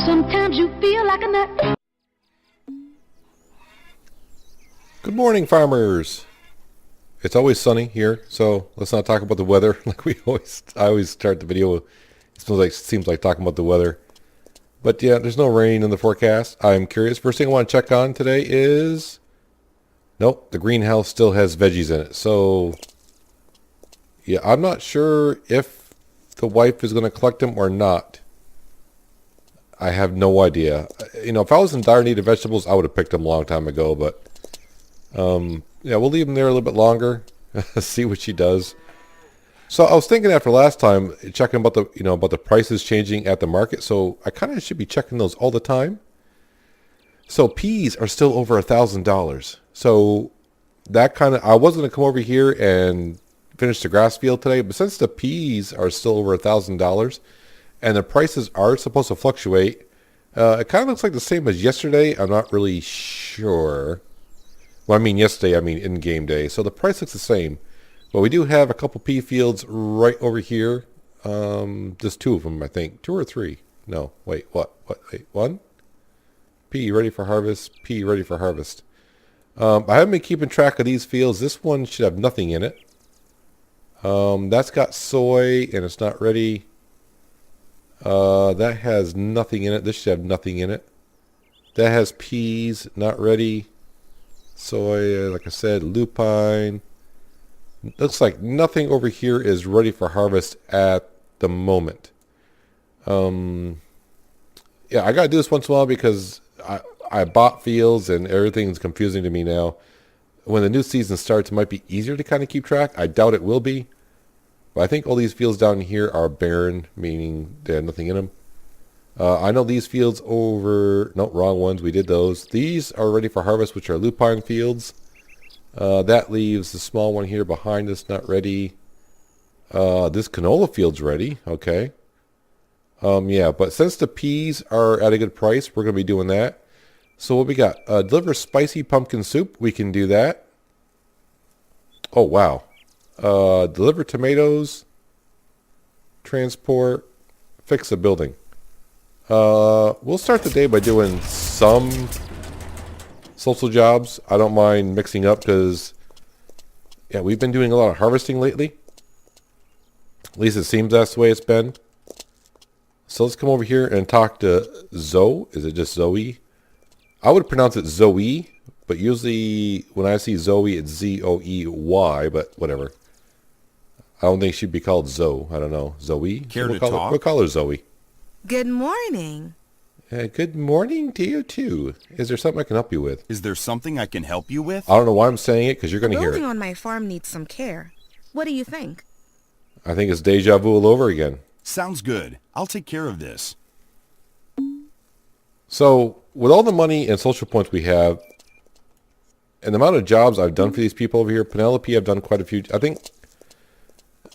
Sometimes you feel like a nut. Good morning, farmers. It's always sunny here, so let's not talk about the weather like I always start the video. It seems like talking about the weather. But yeah, there's no rain in the forecast. I'm curious. First thing I want to check on today is... Nope, the greenhouse still has veggies in it. So, yeah, I'm not sure if the wife is going to collect them or not. I have no idea. You know, if I was in dire need of vegetables, I would have picked them a long time ago. But, yeah, we'll leave them there a little bit longer. See what she does. So I was thinking after last time, checking about the prices changing at the market. So I kind of should be checking those all the time. So peas are still over $1,000. So that I was going to come over here and finish the grass field today, but since the peas are still over $1,000 and the prices are supposed to fluctuate, it kind of looks like the same as yesterday. I'm not really sure. Well, I mean yesterday, I mean in-game day. So the price looks the same. But we do have a couple pea fields right over here. Just two of them, I think. Two or three. No, wait, what? Wait, one? Pea ready for harvest. Pea ready for harvest. I haven't been keeping track of these fields. This one should have nothing in it. That's got soy and it's not ready. That has nothing in it. This should have nothing in it. That has peas, not ready. Soy, like I said, lupine. Looks like nothing over here is ready for harvest at the moment. Yeah, I gotta do this once in a while because I bought fields and everything's confusing to me now. When the new season starts, it might be easier to kind of keep track. I doubt it will be. But I think all these fields down here are barren, meaning they have nothing in them. I know these fields over... No, wrong ones. We did those. These are ready for harvest, which are lupine fields. That leaves the small one here behind us, not ready. This canola field's ready. Okay. Yeah, but since the peas are at a good price, we're going to be doing that. So what we got? Deliver spicy pumpkin soup. We can do that. Oh, wow. Deliver tomatoes. Transport. Fix a building. We'll start the day by doing some social jobs. I don't mind mixing up because, yeah, we've been doing a lot of harvesting lately. At least it seems that's the way it's been. So let's come over here and talk to Zoe. Is it just Zoe? I would pronounce it Zoe, but usually when I see Zoe, it's Z-O-E-Y, but whatever. I don't think she'd be called Zoe. I don't know. Zoe? Care to talk? We'll call her Zoe. Good morning. Good morning to you, too. Is there something I can help you with? Is there something I can help you with? I don't know why I'm saying it, because you're going to hear it. The building on my farm needs some care. What do you think? I think it's deja vu all over again. Sounds good. I'll take care of this. So, with all the money and social points we have, and the amount of jobs I've done for these people over here, Penelope, I've done quite a few. I think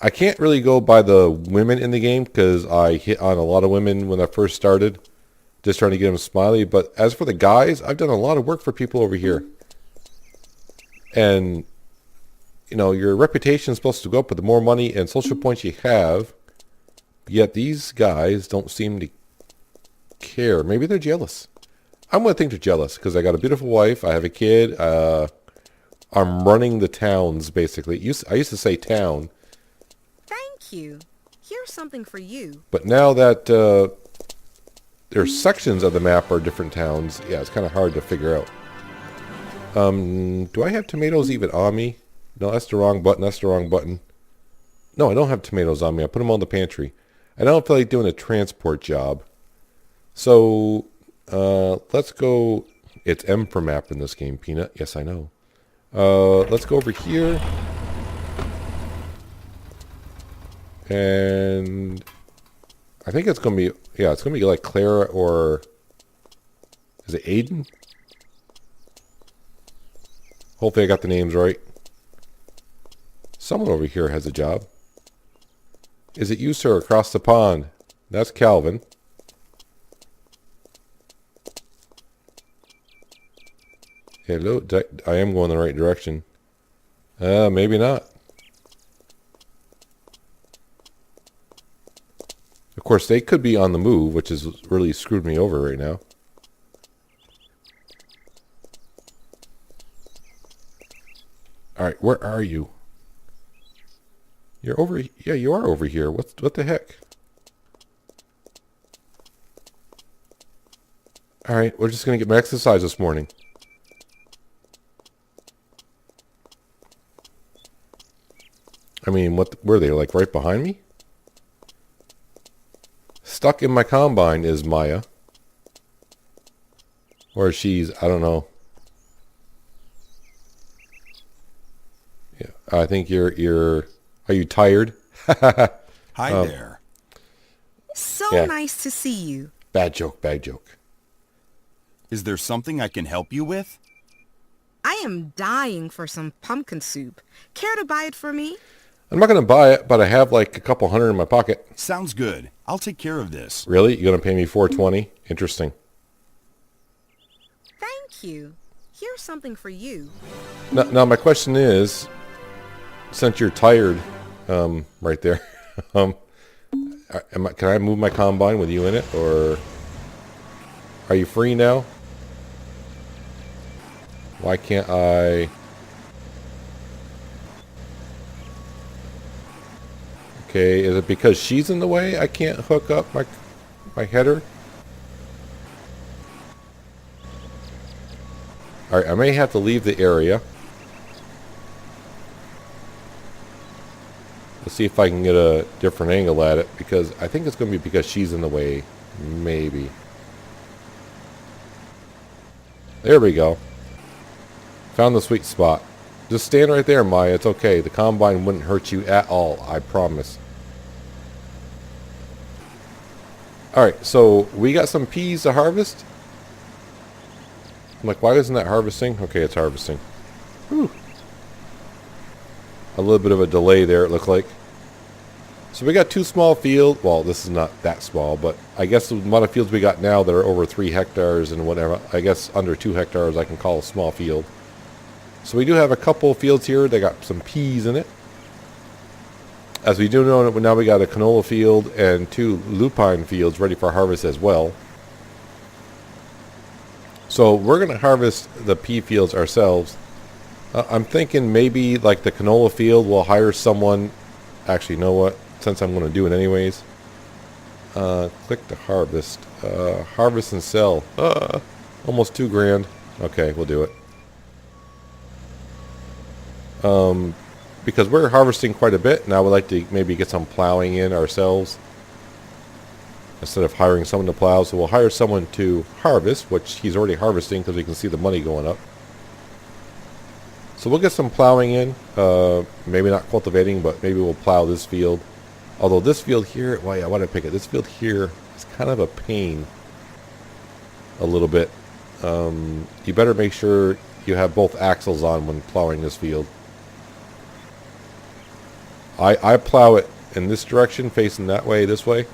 I can't really go by the women in the game because I hit on a lot of women when I first started, just trying to get them smiley. But as for the guys, I've done a lot of work for people over here. And, you know, your reputation is supposed to go up with the more money and social points you have. Yet these guys don't seem to care. Maybe they're jealous. I'm going to think they're jealous because I got a beautiful wife. I have a kid. I'm running the towns, basically. I used to say town. Thank you. Here's something for you. But now that there's sections of the map are different towns, yeah, it's kind of hard to figure out. Do I have tomatoes even on me? No, that's the wrong button. That's the wrong button. No, I don't have tomatoes on me. I put them all in the pantry. I don't feel like doing a transport job. So, let's go. It's M for map in this game, Peanut. Yes, I know. Let's go over here. And I think it's going to be, yeah, it's going to be like Clara or, is it Aiden? Hopefully I got the names right. Someone over here has a job. Is it you, sir, across the pond? That's Calvin. Hello, I am going the right direction. Maybe not. Of course, they could be on the move, which has really screwed me over right now. All right, where are you? You're over. Yeah, you are over here. What the heck? All right, we're just gonna get my exercise this morning. I mean, what were they, like right behind me? Stuck in my combine is Maya. Or she's, I don't know. Yeah, I think you're, are you tired? Hi there. So Yeah. nice to see you. Bad joke, bad joke. Is there something I can help you with? I am dying for some pumpkin soup. Care to buy it for me? I'm not going to buy it, but I have like a couple hundred in my pocket. Sounds good. I'll take care of this. Really? You're going to pay me $4.20? Interesting. Thank you. Here's something for you. Now my question is, since you're tired, right there, can I move my combine with you in it, or are you free now? Why can't I? Okay, is it because she's in the way I can't hook up my header? Alright, I may have to leave the area. Let's see if I can get a different angle at it, because I think it's going to be because she's in the way. Maybe. There we go. Found the sweet spot. Just stand right there, Maya. It's okay. The combine wouldn't hurt you at all. I promise. Alright, so we got some peas to harvest. I'm like, why isn't that harvesting? Okay, it's harvesting. Whew. A little bit of a delay there, it looked like. So we got two small fields. Well, this is not that small, but I guess the amount of fields we got now that are over 3 hectares and whatever, I guess under 2 hectares I can call a small field. So we do have a couple of fields here. They got some peas in it. As we do know, now we got a canola field and 2 lupine fields ready for harvest as well. So we're going to harvest the pea fields ourselves. I'm thinking maybe like the canola field, we'll hire someone. Actually, you know what? Since I'm going to do it anyways. Click to harvest. Harvest and sell. Almost $2,000. Okay, we'll do it. Because we're harvesting quite a bit, and I would like to maybe get some plowing in ourselves instead of hiring someone to plow. So we'll hire someone to harvest, which he's already harvesting because we can see the money going up. So we'll get some plowing in. Maybe not cultivating, but maybe we'll plow this field. Although this field here, well, yeah, why did I pick it? This field here is kind of a pain a little bit. You better make sure you have both axles on when plowing this field. I plow it in this direction, facing that way, this way.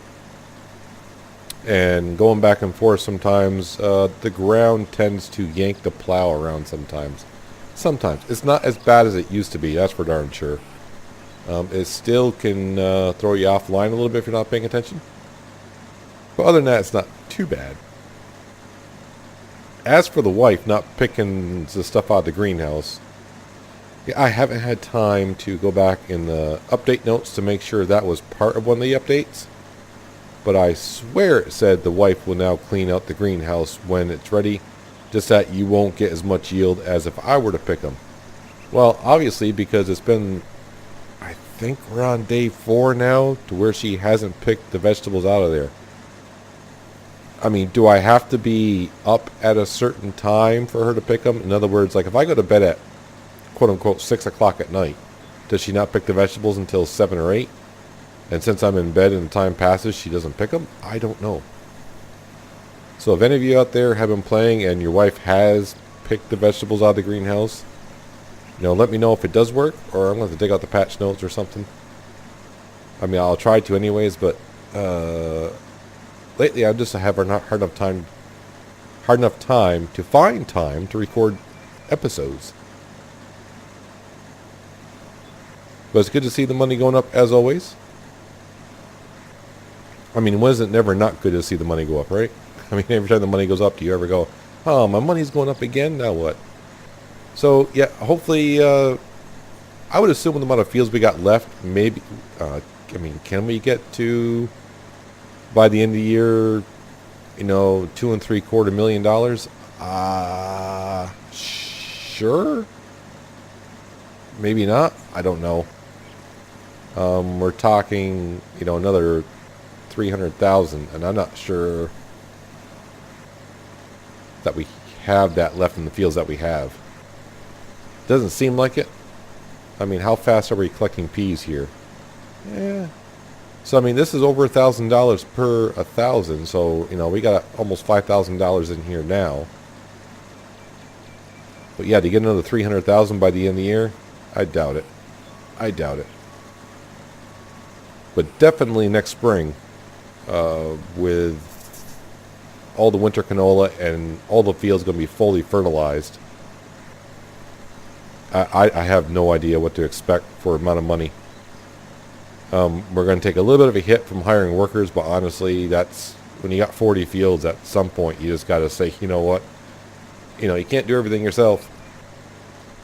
And going back and forth sometimes, the ground tends to yank the plow around sometimes. Sometimes. It's not as bad as it used to be, that's for darn sure. It still can throw you offline a little bit if you're not paying attention. But other than that, it's not too bad. As for the wife not picking the stuff out of the greenhouse, yeah, I haven't had time to go back in the update notes to make sure that was part of one of the updates. But I swear it said the wife will now clean out the greenhouse when it's ready. Just that you won't get as much yield as if I were to pick them. Well, obviously, because it's been, I think we're on day 4 now, to where she hasn't picked the vegetables out of there. I mean, do I have to be up at a certain time for her to pick them? In other words, like if I go to bed at quote-unquote 6 o'clock at night, does she not pick the vegetables until 7 or 8? And since I'm in bed and the time passes, she doesn't pick them? I don't know. So if any of you out there have been playing and your wife has picked the vegetables out of the greenhouse, let me know if it does work, or I'm going to have to dig out the patch notes or something. I mean, I'll try to anyways, but lately I just have not hard enough time to find time to record episodes. But it's good to see the money going up as always. I mean, was it never not good to see the money go up, right? I mean, every time the money goes up, do you ever go, oh, my money's going up again? Now what? So, yeah, hopefully, I would assume with the amount of fields we got left, maybe, I mean, can we get to, by the end of the year, you know, $2.75 million? Sure. Maybe not. I don't know. We're talking, you know, another 300,000, and I'm not sure that we have that left in the fields that we have. Doesn't seem like it. I mean, how fast are we collecting peas here? Yeah. So I mean, this is over $1,000 per 1,000. So you know, we got almost $5,000 in here now. But yeah, to get another 300,000 by the end of the year, I doubt it. I doubt it. But definitely next spring, with all the winter canola and all the fields going to be fully fertilized, I have no idea what to expect for amount of money. We're going to take a little bit of a hit from hiring workers, but honestly, that's when you got 40 fields. At some point, you just got to say, you know what, you know, you can't do everything yourself.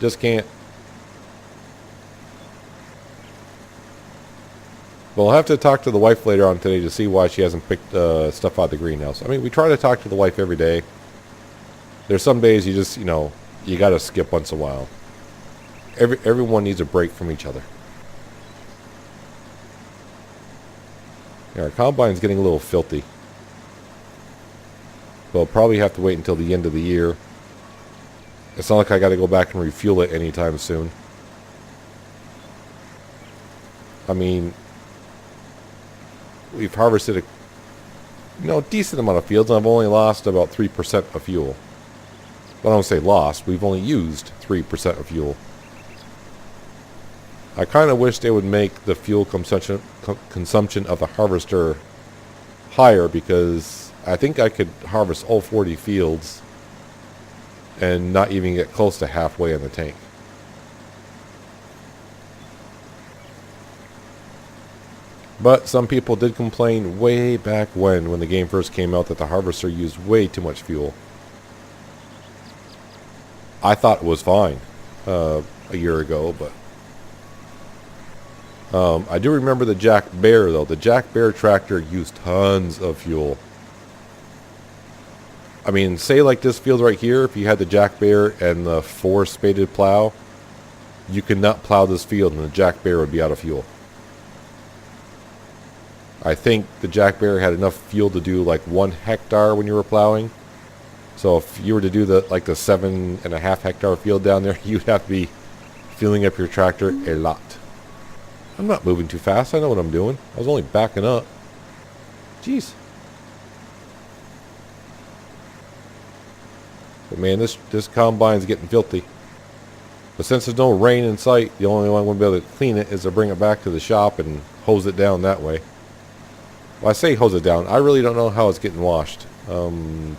Just can't. But I'll have to talk to the wife later on today to see why she hasn't picked stuff out of the greenhouse. I mean, we try to talk to the wife every day. There's some days you just, you know, you got to skip once in a while. Everyone needs a break from each other. Yeah, our combine's getting a little filthy. We'll probably have to wait until the end of the year. It's not like I got to go back and refuel it anytime soon. I mean, we've harvested a decent amount of fields, and I've only lost about 3% of fuel. Well, I don't say lost. We've only used 3% of fuel. I kind of wish they would make the fuel consumption of a harvester higher, because I think I could harvest all 40 fields and not even get close to halfway in the tank. But some people did complain way back when the game first came out, that the harvester used way too much fuel. I thought it was fine a year ago, but I do remember the Jack Bear, though. The Jack Bear tractor used tons of fuel. I mean, say like this field right here, if you had the Jack Bear and the 4-spaded plow, you could not plow this field and the Jack Bear would be out of fuel. I think the Jack Bear had enough fuel to do like 1 hectare when you were plowing. So if you were to do the 7.5 hectare field down there, you'd have to be filling up your tractor a lot. I'm not moving too fast. I know what I'm doing. I was only backing up. Jeez. But man, this combine's getting filthy. But since there's no rain in sight, the only way I'm going to be able to clean it is to bring it back to the shop and hose it down that way. Well, I say hose it down. I really don't know how it's getting washed. I mean,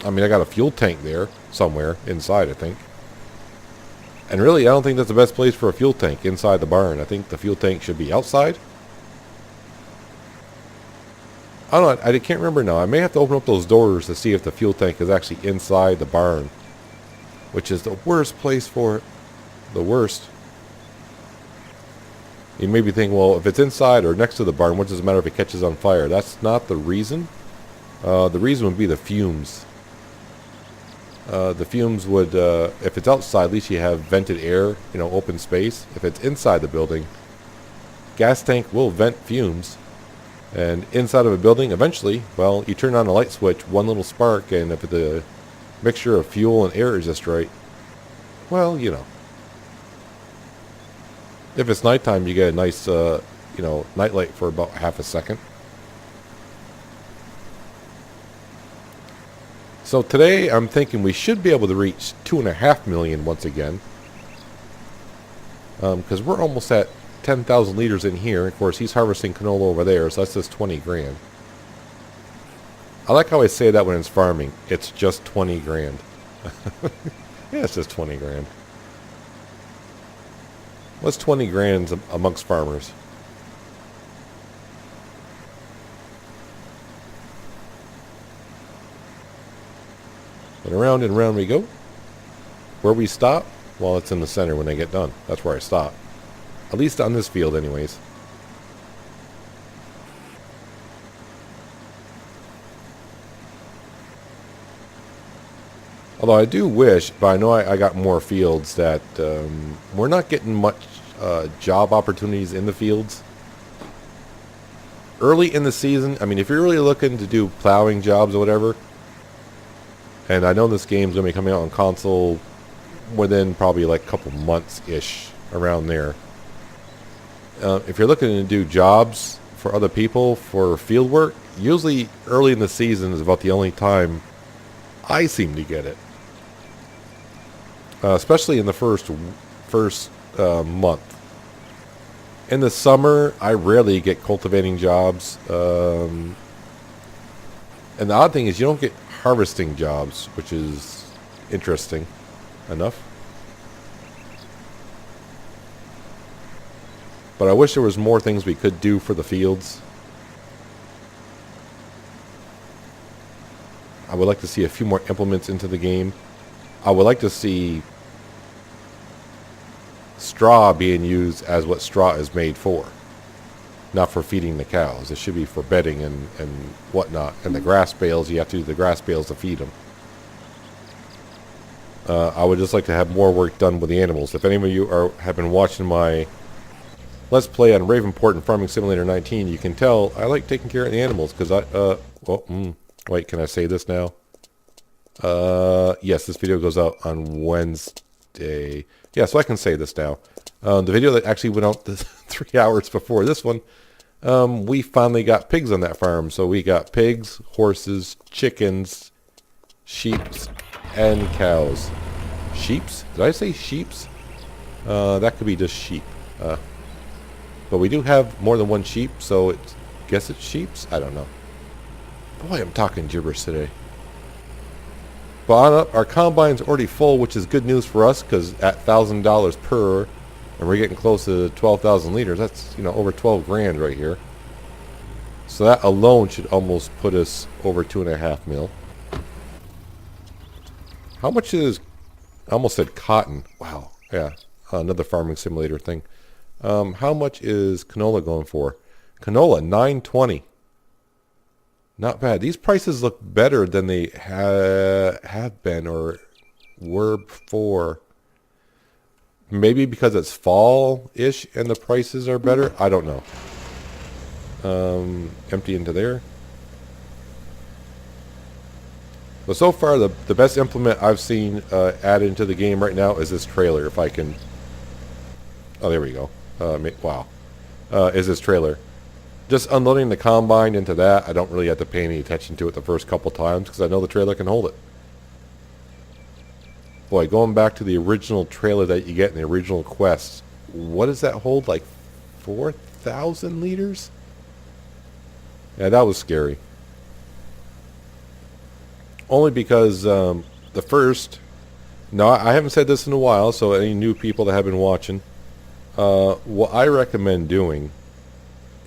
I got a fuel tank there somewhere inside, I think. And really, I don't think that's the best place for a fuel tank, inside the barn. I think the fuel tank should be outside. I don't know. I can't remember now. I may have to open up those doors to see if the fuel tank is actually inside the barn, which is the worst place for it. The worst. You may be thinking, well, if it's inside or next to the barn, what does it matter if it catches on fire? That's not the reason. The reason would be the fumes. The fumes would, if it's outside, at least you have vented air, open space. If it's inside the building, gas tank will vent fumes. And inside of a building, eventually, well, you turn on a light switch, one little spark, and if the mixture of fuel and air is just right, well, If it's nighttime, you get a nice, nightlight for about half a second. So today, I'm thinking we should be able to reach 2.5 million once again. Because we're almost at 10,000 liters in here. Of course, he's harvesting canola over there, so that's just 20 grand. I like how I say that when it's farming. It's just 20 grand. Yeah, it's just 20 grand. What's 20 grand amongst farmers? And around and around we go. Where we stop? Well, it's in the center when I get done. That's where I stop. At least on this field anyways. Although I do wish, but I know I got more fields, that we're not getting much job opportunities in the fields. Early in the season, I mean, if you're really looking to do plowing jobs or whatever, and I know this game's going to be coming out on console within probably like a couple months-ish, around there. If you're looking to do jobs for other people for field work, usually early in the season is about the only time I seem to get it. Especially in the first month. In the summer, I rarely get cultivating jobs. And the odd thing is you don't get harvesting jobs, which is interesting enough. But I wish there was more things we could do for the fields. I would like to see a few more implements into the game. I would like to see straw being used as what straw is made for. Not for feeding the cows. It should be for bedding and whatnot. And the grass bales, you have to do the grass bales to feed them. I would just like to have more work done with the animals. If any of you have been watching my Let's Play on Ravenport and Farming Simulator 19, you can tell I like taking care of the animals. Because wait, can I say this now? Yes, this video goes out on Wednesday. Yeah, so I can say this now. The video that actually went out 3 hours before this one, we finally got pigs on that farm. So we got pigs, horses, chickens, sheeps, and cows. Sheeps? Did I say sheeps? That could be just sheep. But we do have more than one sheep, so guess it's sheeps? I don't know. Boy, I'm talking gibberish today. But our combine's already full, which is good news for us, because at $1,000 per, and we're getting close to 12,000 liters, that's, over 12 grand right here. So that alone should almost put us over 2.5 mil. How much is, I almost said cotton. Wow. Yeah. Another farming simulator thing. How much is canola going for? Canola, $9.20. Not bad. These prices look better than they have been or were before. Maybe because it's fall-ish and the prices are better. I don't know. Empty into there. But so far, the best implement I've seen added into the game right now is this trailer. If I can... Oh, there we go. Wow. Is this trailer. Just unloading the combine into that, I don't really have to pay any attention to it the first couple times because I know the trailer can hold it. Boy, going back to the original trailer that you get in the original Quest, what does that hold? Like 4,000 liters? Yeah, that was scary. Only because the first... No, I haven't said this in a while, so any new people that have been watching, what I recommend doing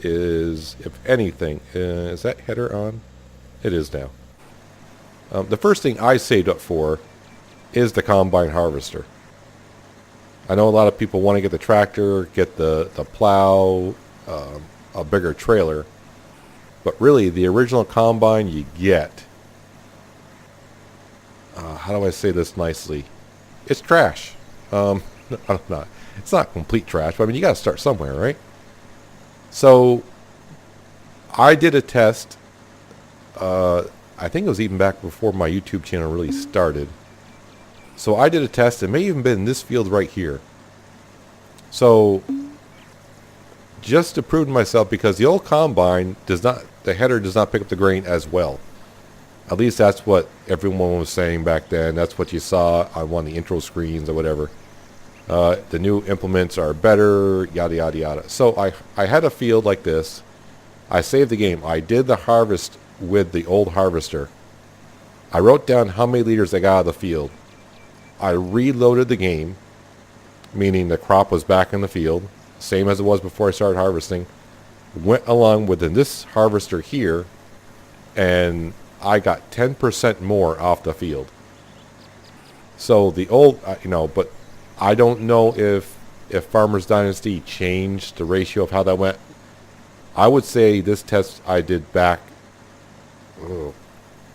is, if anything, is that header on? It is now. The first thing I saved up for is the combine harvester. I know a lot of people want to get the tractor, get the plow, a bigger trailer, but really the original combine you get, how do I say this nicely? It's trash. It's not complete trash, but I mean, you got to start somewhere, right? So, I did a test, I think it was even back before my YouTube channel really started. So I did a test, it may even been in this field right here. So, just to prove to myself, because the old combine the header does not pick up the grain as well. At least that's what everyone was saying back then. That's what you saw on one of the intro screens or whatever. The new implements are better, yada, yada, yada. So I had a field like this. I saved the game. I did the harvest with the old harvester. I wrote down how many liters I got out of the field. I reloaded the game, meaning the crop was back in the field, same as it was before I started harvesting. Went along with this harvester here, and I got 10% more off the field. So the old, but I don't know if Farmers Dynasty changed the ratio of how that went. I would say this test I did back,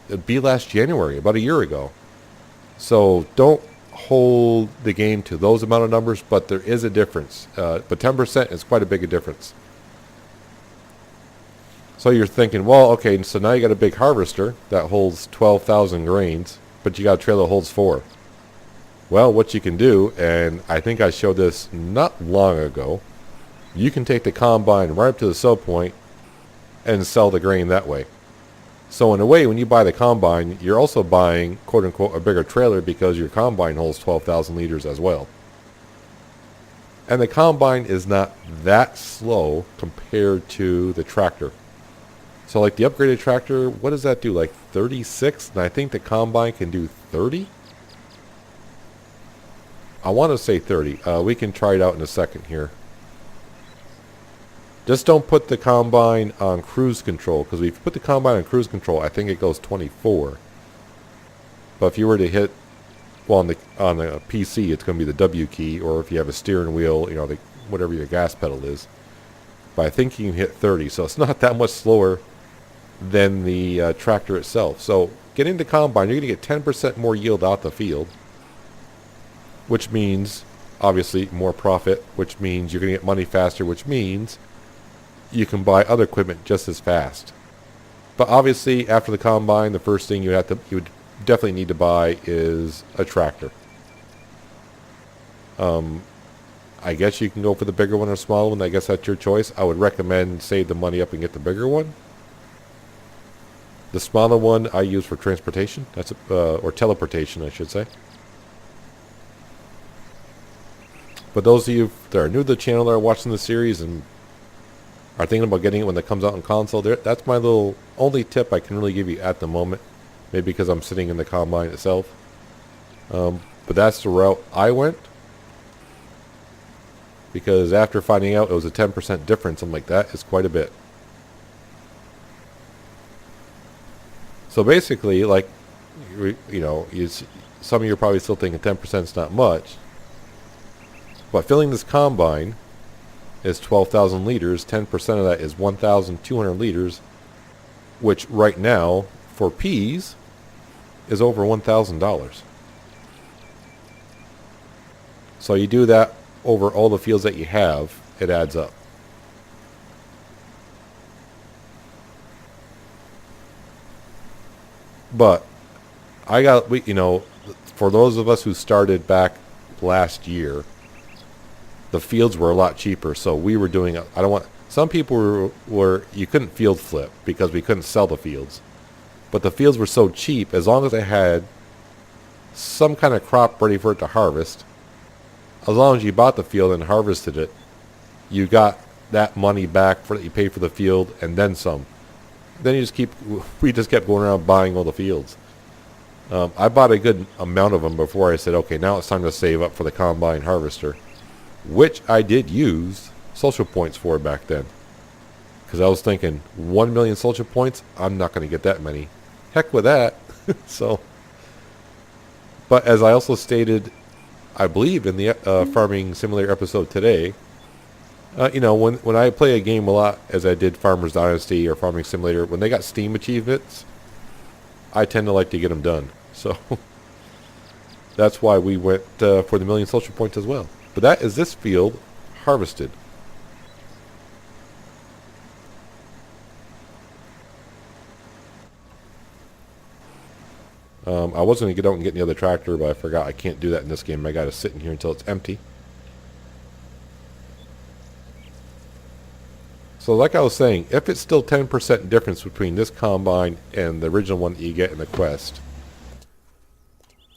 it'd be last January, about a year ago. So don't hold the game to those amount of numbers, but there is a difference. But 10% is quite a big difference. So you're thinking, well, okay, so now you got a big harvester that holds 12,000 grains, but you got a trailer that holds 4. Well, what you can do, and I think I showed this not long ago, you can take the combine right up to the sell point and sell the grain that way. So in a way, when you buy the combine, you're also buying, quote unquote, a bigger trailer because your combine holds 12,000 liters as well. And the combine is not that slow compared to the tractor. So like the upgraded tractor, what does that do? Like 36? And I think the combine can do 30? I want to say 30. We can try it out in a second here. Just don't put the combine on cruise control, because if you put the combine on cruise control, I think it goes 24. But if you were to hit, well, on the PC, it's going to be the W key, or if you have a steering wheel, whatever your gas pedal is. But I think you can hit 30, so it's not that much slower than the tractor itself. So getting the combine, you're going to get 10% more yield out the field, which means obviously more profit, which means you're going to get money faster, which means you can buy other equipment just as fast. But obviously, after the combine, the first thing you would definitely need to buy is a tractor. I guess you can go for the bigger one or smaller one. I guess that's your choice. I would recommend save the money up and get the bigger one. The smaller one I use for transportation. That's or teleportation, I should say. But those of you that are new to the channel that are watching the series and are thinking about getting it when it comes out on console, that's my little only tip I can really give you at the moment. Maybe because I'm sitting in the combine itself. But that's the route I went. Because after finding out it was a 10% difference, I'm like, that is quite a bit. So basically, like, some of you are probably still thinking 10% is not much. But filling this combine is 12,000 liters. 10% of that is 1,200 liters, which right now, for peas, is over $1,000. So you do that over all the fields that you have, it adds up. But for those of us who started back last year, the fields were a lot cheaper, so we were doing some people were you couldn't field flip because we couldn't sell the fields. But the fields were so cheap, as long as they had some kind of crop ready for it to harvest, as long as you bought the field and harvested it, you got that money back for that you paid for the field and then some. Then we just kept going around buying all the fields. I bought a good amount of them before I said, okay, now it's time to save up for the combine harvester, which I did use social points for back then. Because I was thinking, 1 million social points, I'm not going to get that many. Heck with that. But as I also stated, I believe in the Farming Simulator episode today, when I play a game a lot, as I did Farmers Dynasty or Farming Simulator, when they got Steam achievements, I tend to like to get them done. So that's why we went for the million social points as well. But that is this field harvested. I was going to get out and get the other tractor, but I forgot I can't do that in this game. I got to sit in here until it's empty. So like I was saying, if it's still 10% difference between this combine and the original one that you get in the quest.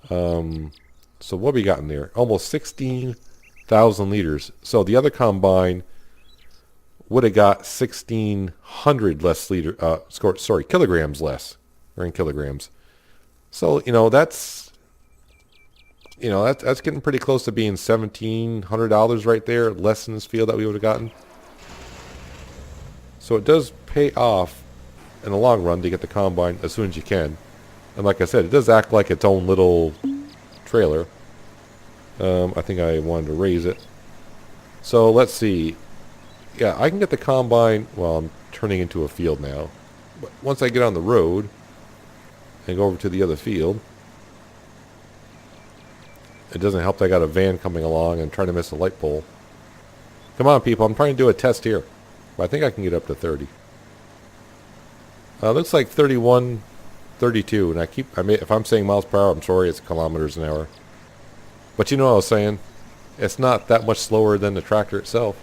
So what we got in there? Almost 16,000 liters. So the other combine would have got 1,600 less kilograms less. Or in kilograms. So, that's getting pretty close to being $1,700 right there, less than this field that we would have gotten. So it does pay off in the long run to get the combine as soon as you can. And like I said, it does act like its own little trailer. I think I wanted to raise it. So let's see. Yeah, I can get the combine. Well, I'm turning into a field now. But once I get on the road and go over to the other field, it doesn't help that I got a van coming along and trying to miss a light pole. Come on, people. I'm trying to do a test here. But I think I can get up to 30. Looks like 31, 32. And if I'm saying miles per hour, I'm sorry, it's kilometers an hour. But you know what I was saying. It's not that much slower than the tractor itself.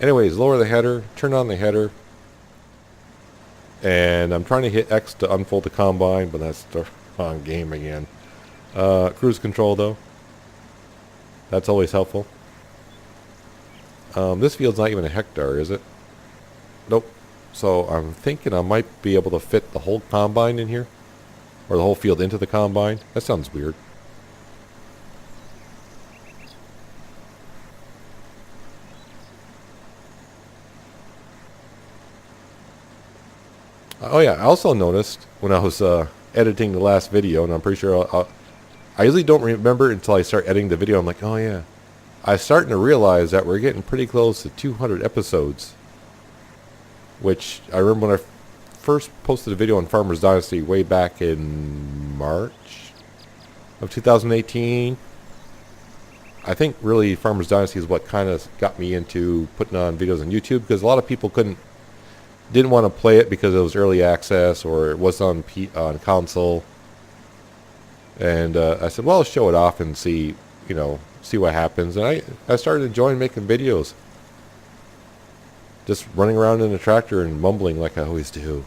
Anyways, lower the header, turn on the header. And I'm trying to hit X to unfold the combine, but that's the wrong game again. Cruise control, though. That's always helpful. This field's not even a hectare, is it? Nope. So I'm thinking I might be able to fit the whole combine in here. Or the whole field into the combine. That sounds weird. Oh yeah, I also noticed when I was editing the last video, and I'm pretty sure I usually don't remember until I start editing the video. I'm like, oh yeah. I'm starting to realize that we're getting pretty close to 200 episodes. Which, I remember when I first posted a video on Farmer's Dynasty way back in March of 2018. I think really Farmer's Dynasty is what kind of got me into putting on videos on YouTube, because a lot of people didn't want to play it because it was early access or it was on console. And I said, well, I'll show it off and see what happens. And I started enjoying making videos. Just running around in a tractor and mumbling like I always do.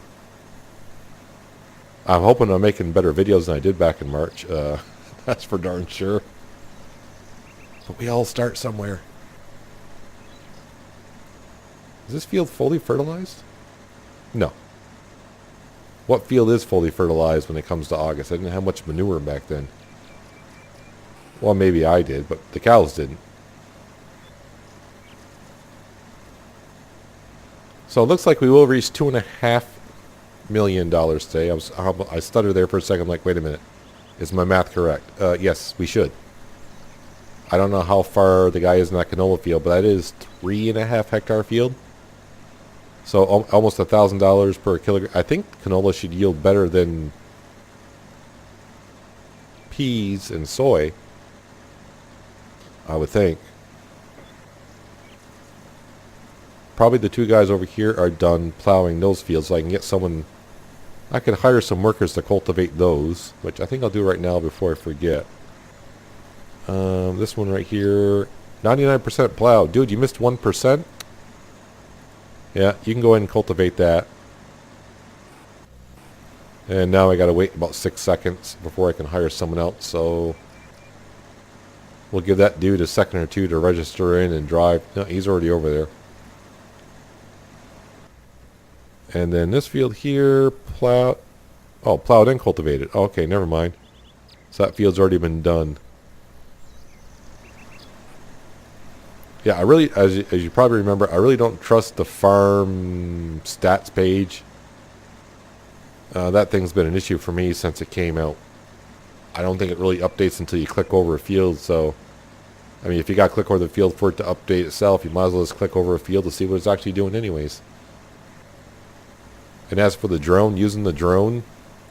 I'm hoping I'm making better videos than I did back in March. That's for darn sure. But we all start somewhere. Is this field fully fertilized? No. What field is fully fertilized when it comes to August? I didn't have much manure back then. Well, maybe I did, but the cows didn't. So it looks like we will reach $2.5 million today. I stuttered there for a second. I'm like, wait a minute. Is my math correct? Yes, we should. I don't know how far the guy is in that canola field, but that is 3.5 hectare field. So almost $1,000 per kilogram. I think canola should yield better than peas and soy. I would think. Probably the two guys over here are done plowing those fields, so I can get someone. I could hire some workers to cultivate those, which I think I'll do right now before I forget. This one right here, 99% plowed. Dude, you missed 1%? Yeah, you can go ahead and cultivate that. And now I gotta wait about 6 seconds before I can hire someone else, so we'll give that dude a second or two to register in and drive. No, he's already over there. And then this field here, plowed and cultivated. Oh, okay, never mind. So that field's already been done. Yeah, I really, as you probably remember, I really don't trust the farm stats page. That thing's been an issue for me since it came out. I don't think it really updates until you click over a field, so I mean, if you got to click over the field for it to update itself, you might as well just click over a field to see what it's actually doing anyways. And as for the drone, using the drone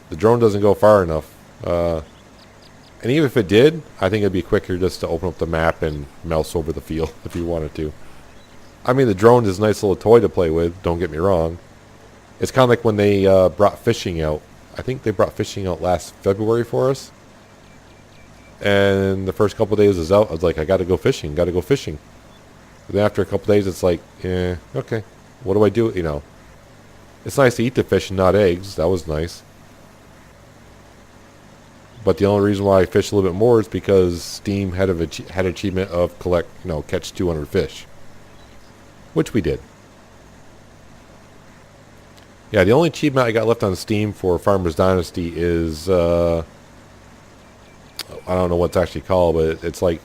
doesn't go far enough. And even if it did, I think it'd be quicker just to open up the map and mouse over the field if you wanted to. I mean, the drone is a nice little toy to play with, don't get me wrong. It's kind of like when they brought fishing out. I think they brought fishing out last February for us. And the first couple of days it was out, I was like, I gotta go fishing. But then after a couple of days, it's like, okay, what do I do? You know, it's nice to eat the fish and not eggs. That was nice. But the only reason why I fish a little bit more is because Steam had achievement of catch 200 fish, which we did. Yeah, the only achievement I got left on Steam for Farmer's Dynasty is I don't know what it's actually called, but it's like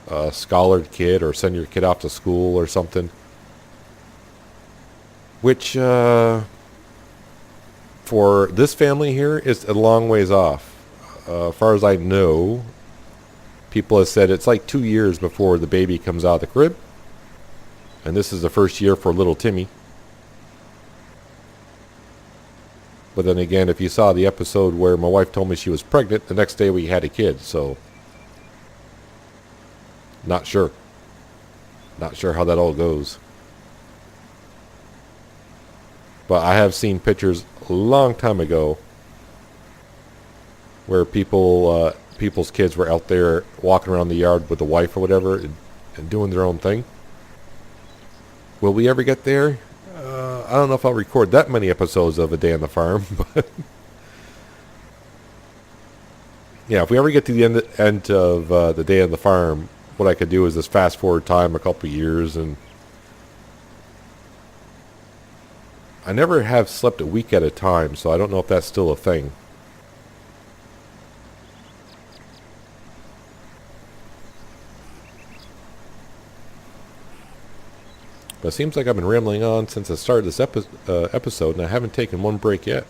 a scholared kid or send your kid off to school or something. Which for this family here is a long ways off. as far as I know, people have said it's like 2 years before the baby comes out of the crib. And this is the first year for little Timmy. But then again, if you saw the episode where my wife told me she was pregnant, the next day we had a kid, so not sure. Not sure how that all goes. But I have seen pictures a long time ago where people's kids were out there walking around the yard with the wife or whatever and doing their own thing. Will we ever get there? I don't know if I'll record that many episodes of A Day on the Farm, but yeah, if we ever get to the end of The Day on the Farm, what I could do is just fast forward time a couple of years, and I never have slept a week at a time, so I don't know if that's still a thing. But it seems like I've been rambling on since the start of this episode, and I haven't taken one break yet.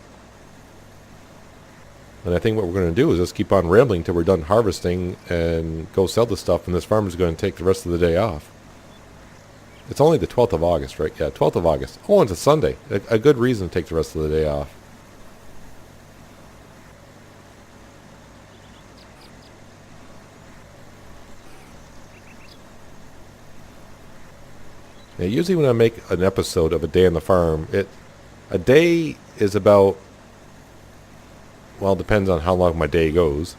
And I think what we're going to do is just keep on rambling till we're done harvesting and go sell the stuff, and this farmer's going to take the rest of the day off. It's only the 12th of August, right? Yeah, 12th of August. Oh, it's a Sunday. A good reason to take the rest of the day off. Now, usually when I make an episode of A Day on the Farm, a day is about, well, it depends on how long my day goes.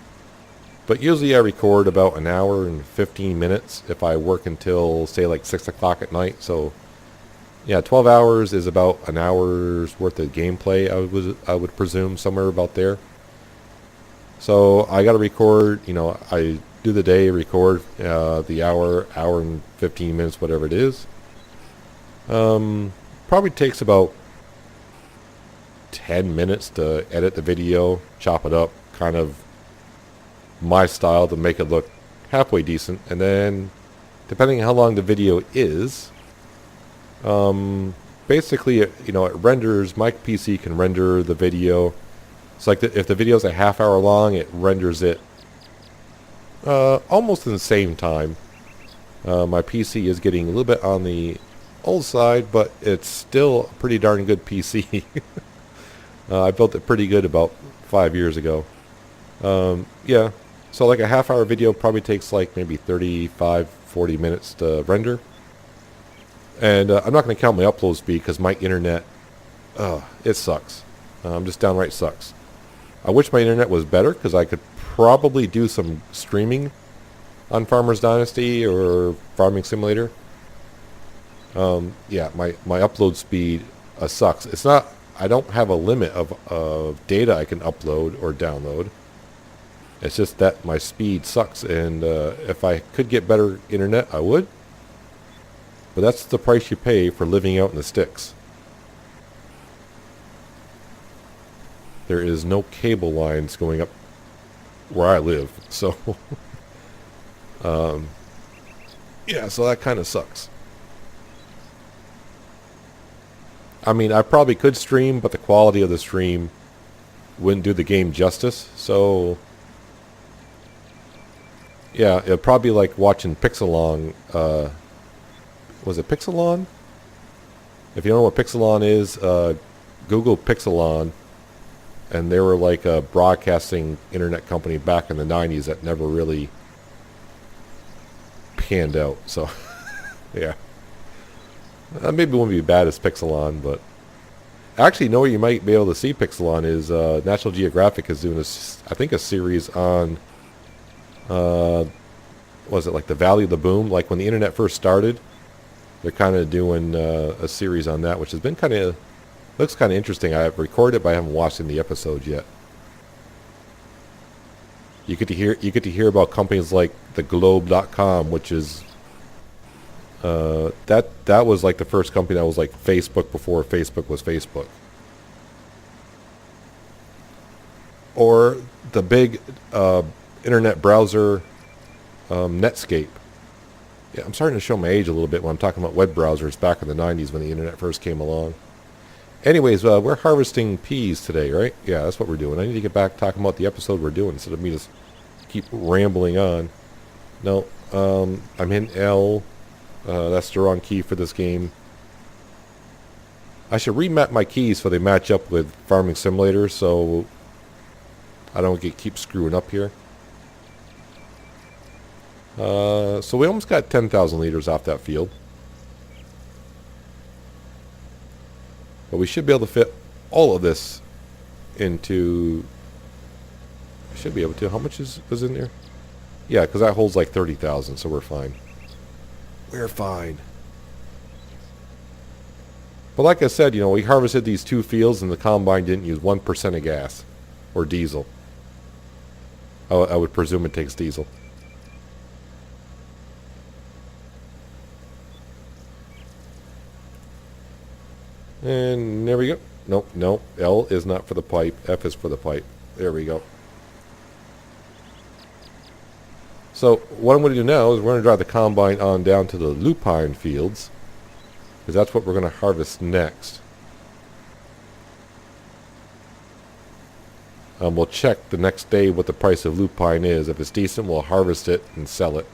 But usually I record about an hour and 15 minutes if I work until, say, like 6 o'clock at night. So, yeah, 12 hours is about an hour's worth of gameplay, I would presume, somewhere about there. So I got to record, I do the day, record the hour and 15 minutes, whatever it is. Probably takes about 10 minutes to edit the video, chop it up, kind of my style to make it look halfway decent. And then, depending on how long the video is, basically, it renders, my PC can render the video. It's like if the video is a half hour long, it renders it almost in the same time. My PC is getting a little bit on the old side, but it's still a pretty darn good PC. I built it pretty good about 5 years ago. Yeah, so like a half hour video probably takes like maybe 35-40 minutes to render. And I'm not going to count my upload speed because my internet, it sucks. Just downright sucks. I wish my internet was better because I could probably do some streaming on Farmer's Dynasty or Farming Simulator. Yeah, my upload speed sucks. It's not, I don't have a limit of data I can upload or download. It's just that my speed sucks, and if I could get better internet, I would. But that's the price you pay for living out in the sticks. There is no cable lines going up where I live, so yeah, so that kind of sucks. I mean, I probably could stream, but the quality of the stream wouldn't do the game justice. So, yeah, it'd probably be like watching Pixelon. Was it Pixelon? If you don't know what Pixelon is, Google Pixelon. And they were like a broadcasting internet company back in the 90s that never really panned out. So, yeah. Maybe it wouldn't be bad as Pixelon, but actually, you know where you might be able to see Pixelon is National Geographic is doing I think a series on, was it like the Valley of the Boom? Like when the internet first started, they're kind of doing a series on that, which has been looks kind of interesting. I've recorded it, but I haven't watched any episodes yet. You get to hear about companies like theglobe.com, which is that was like the first company that was like Facebook before Facebook was Facebook. Or the big internet browser Netscape. I'm starting to show my age a little bit when I'm talking about web browsers back in the 90s when the internet first came along. Anyways, we're harvesting peas today, right? Yeah, that's what we're doing. I need to get back talking about the episode we're doing instead of me just keep rambling on. No, I'm in L. That's the wrong key for this game. I should remap my keys so they match up with Farming Simulator so I don't keep screwing up here. So we almost got 10,000 liters off that field. But we should be able to fit all of this into... I should be able to. How much was in there? Yeah, because that holds like 30,000, so we're fine. We're fine. But like I said, you know, we harvested these 2 fields and the combine didn't use 1% of gas. Or diesel. I would presume it takes diesel. And there we go. Nope, nope. L is not for the pipe. F is for the pipe. There we go. So what I'm going to do now is we're going to drive the combine on down to the lupine fields. Because that's what we're going to harvest next. We'll check the next day what the price of lupine is. If it's decent, we'll harvest it and sell it.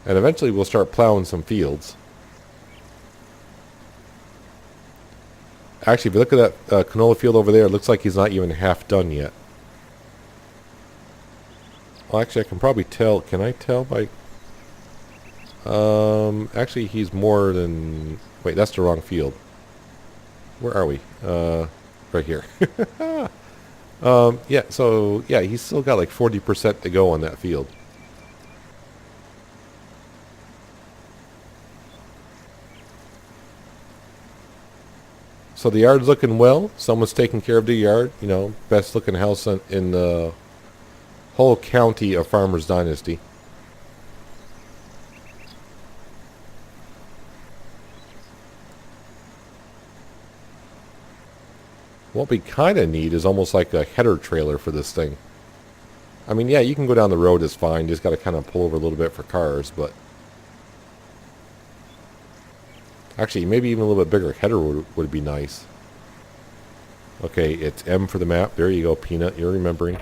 And eventually we'll start plowing some fields. Actually, if you look at that canola field over there, it looks like he's not even half done yet. Well, actually, I can probably tell. Can I tell by... actually, he's more than... Wait, that's the wrong field. Where are we? Right here. Yeah, so, yeah, he's still got like 40% to go on that field. So the yard's looking well. Someone's taking care of the yard. You know, best looking house in the whole county of Farmers Dynasty. What we kind of need is almost like a header trailer for this thing. I mean, yeah, you can go down the road, it's fine. You just got to kind of pull over a little bit for cars, but... Actually, maybe even a little bit bigger header would be nice. Okay, it's M for the map. There you go, Peanut. You're remembering.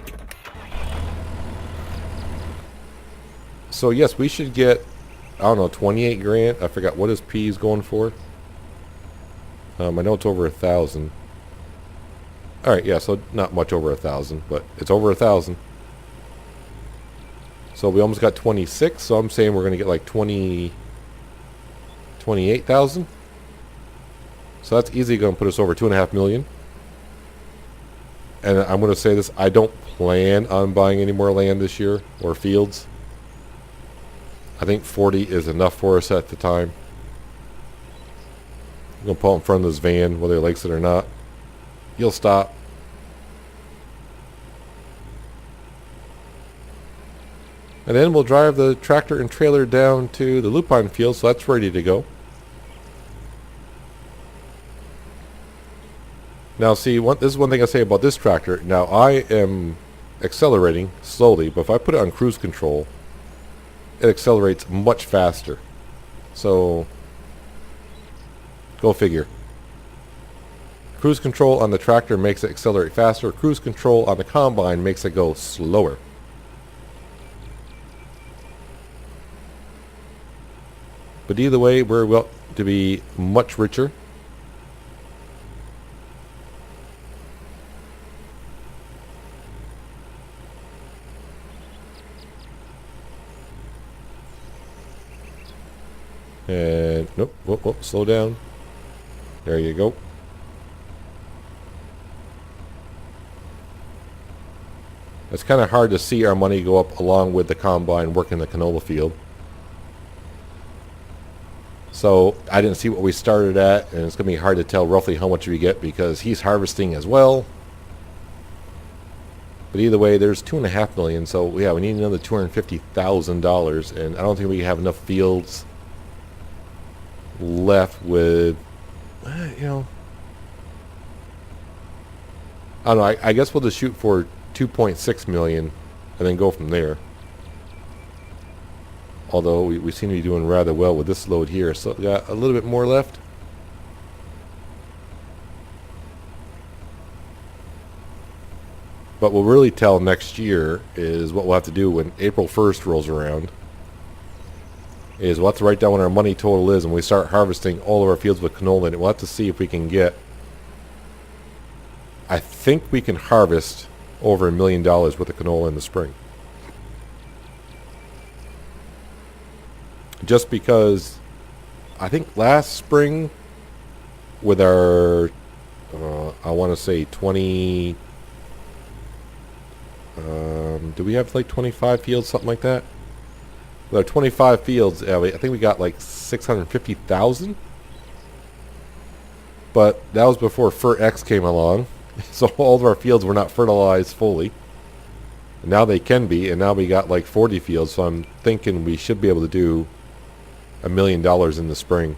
So, yes, we should get, I don't know, 28 grand. I forgot. What is P's going for? I know it's over 1,000. Alright, yeah, so not much over 1,000, but it's over 1,000. So we almost got 26, so I'm saying we're going to get like 28,000. So that's easily going to put us over 2.5 million. And I'm going to say this, I don't plan on buying any more land this year, or fields. I think 40 is enough for us at the time. I'm going to pull in front of this van, whether he likes it or not. You'll stop. And then we'll drive the tractor and trailer down to the lupine field, so that's ready to go. Now see, this is one thing I say about this tractor. Now I am accelerating slowly, but if I put it on cruise control, it accelerates much faster. So, go figure. Cruise control on the tractor makes it accelerate faster. Cruise control on the combine makes it go slower. But either way, we're well to be much richer. And nope, whoop, whoop, slow down. There you go. It's kind of hard to see our money go up along with the combine working the canola field. So I didn't see what we started at, and it's going to be hard to tell roughly how much we get because he's harvesting as well. But either way, there's 2.5 million, so yeah, we need another $250,000, and I don't think we have enough fields left with, you know, I don't know, I guess we'll just shoot for 2.6 million and then go from there. Although we seem to be doing rather well with this load here, so we got a little bit more left. But we'll really tell next year is what we'll have to do when April 1st rolls around. Is we'll have to write down what our money total is, and we start harvesting all of our fields with canola in it. We'll have to see if we can get... I think we can harvest over $1 million worth of canola in the spring. Just because I think last spring with our, I want to say 20... do we have like 25 fields, something like that? With our 25 fields, I think we got like 650,000. But that was before Fur-X came along. So all of our fields were not fertilized fully. And now they can be, and now we got like 40 fields. So I'm thinking we should be able to do $1 million in the spring.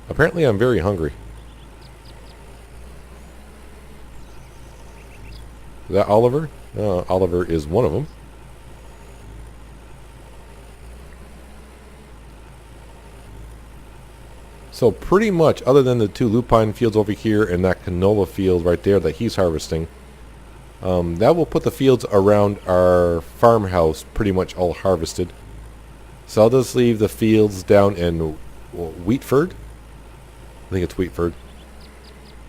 Apparently I'm very hungry. Is that Oliver? Oliver is one of them. So pretty much, other than the 2 lupine fields over here and that canola field right there that he's harvesting, that will put the fields around our farmhouse pretty much all harvested. So I'll just leave the fields down in Wheatford. I think it's Wheatford.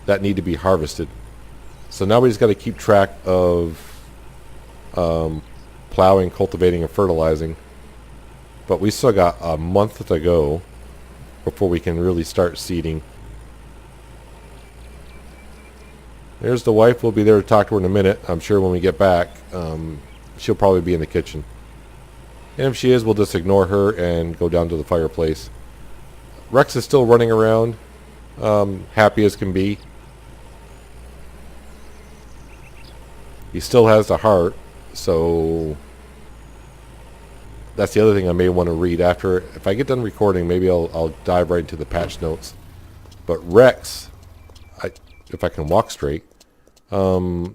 That need to be harvested. So now we just got to keep track of plowing, cultivating, and fertilizing. But we still got a month to go before we can really start seeding. There's the wife. We'll be there to talk to her in a minute. I'm sure when we get back, she'll probably be in the kitchen. And if she is, we'll just ignore her and go down to the fireplace. Rex is still running around, happy as can be. He still has the heart, so that's the other thing I may want to read after. If I get done recording, maybe I'll dive right into the patch notes. But Rex, if I can walk straight, yeah,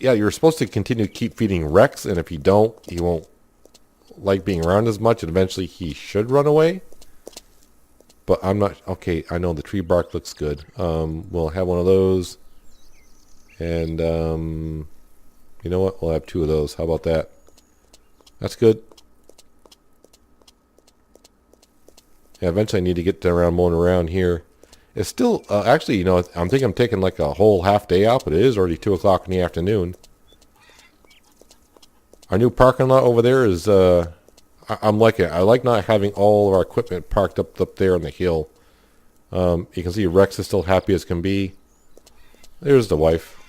you're supposed to continue to keep feeding Rex, and if you don't, he won't like being around as much, and eventually he should run away. But I'm not... Okay, I know the tree bark looks good. We'll have one of those. And, you know what? We'll have 2 of those. How about that? That's good. Yeah, eventually I need to get around mowing around here. It's still... actually, you know, I'm thinking I'm taking like a whole half day out, but it is already 2 o'clock in the afternoon. Our new parking lot over there is... I'm liking it. I like not having all of our equipment parked up there on the hill. You can see Rex is still happy as can be. There's the wife.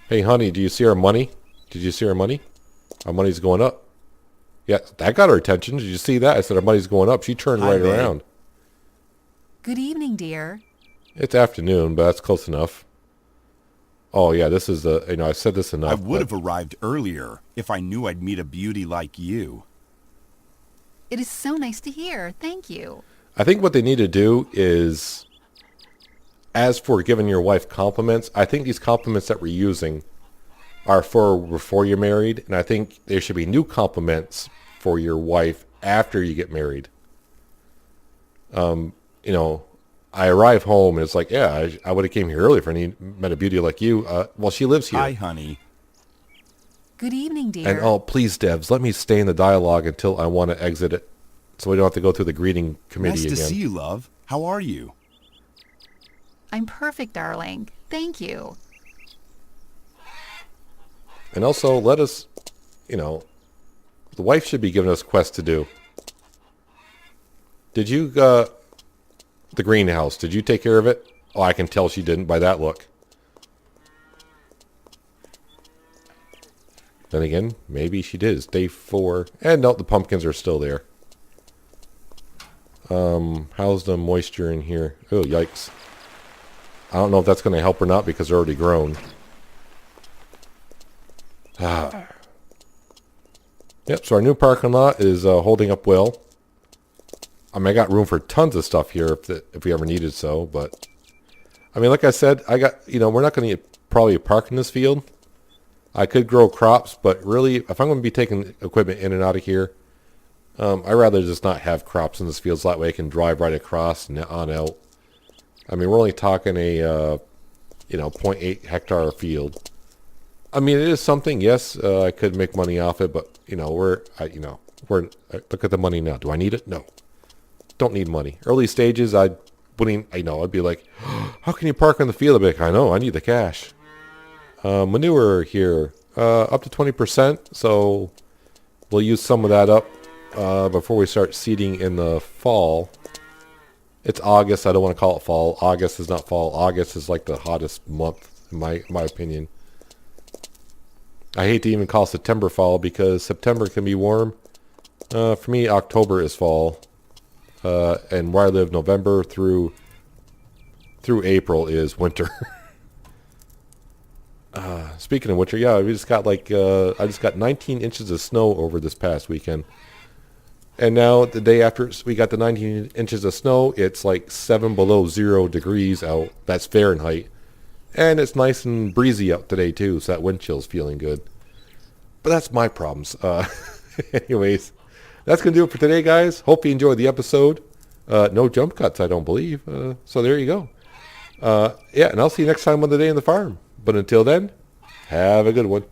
Hey, honey, do you see our money? Did you see our money? Our money's going up. Yeah, that got her attention. Did you see that? I said our money's going up. She turned right around. Good evening, dear. It's afternoon, but that's close enough. Oh, yeah, this is the... You know, I said this enough. I would have arrived earlier if I knew I'd meet a beauty like you. It is so nice to hear. Thank you. I think what they need to do is... As for giving your wife compliments, I think these compliments that we're using are for before you're married, and I think there should be new compliments for your wife after you get married. You know, I arrive home and it's like, yeah, I would have came here earlier if I met a beauty like you. Well, she lives here. Hi, honey. Good evening, dear. And oh, please, Devs, let me stay in the dialogue until I want to exit it, so we don't have to go through the greeting committee again. Nice to see you, love. How are you? I'm perfect, darling. Thank you. And also, let us, you know, the wife should be giving us quests to do. Did you, the greenhouse, did you take care of it? Oh, I can tell she didn't by that look. Then again, maybe she did. It's day 4. And no, the pumpkins are still there. How's the moisture in here? Oh, yikes. I don't know if that's going to help or not because they're already grown. Yep, so our new parking lot is holding up well. I mean, I got room for tons of stuff here if we ever needed so, but... I mean, like I said, I got, you know, we're not going to probably park in this field. I could grow crops, but really, if I'm going to be taking equipment in and out of here, I'd rather just not have crops in this field so that way I can drive right across and on out. I mean, we're only talking a, zero point 0.8 hectare field. I mean, it is something, yes, I could make money off it, but, look at the money now. Do I need it? No. Don't need money. Early stages, I'd be like, how can you park on the field? I'd be like, I know, I need the cash. Manure here, up to 20%, so we'll use some of that up before we start seeding in the fall. It's August. I don't want to call it fall. August is not fall. August is like the hottest month, in my opinion. I hate to even call September fall because September can be warm. For me, October is fall. And where I live, November through April is winter. Speaking of winter, yeah, we just got I just got 19 inches of snow over this past weekend. And now, the day after we got the 19 inches of snow, it's like 7 below 0 degrees out. That's Fahrenheit. And it's nice and breezy out today, too, so that wind chill's feeling good. But that's my problems. Anyways, that's going to do it for today, guys. Hope you enjoyed the episode. No jump cuts, I don't believe. So there you go. Yeah, and I'll see you next time on The Day in the Farm. But until then, have a good one.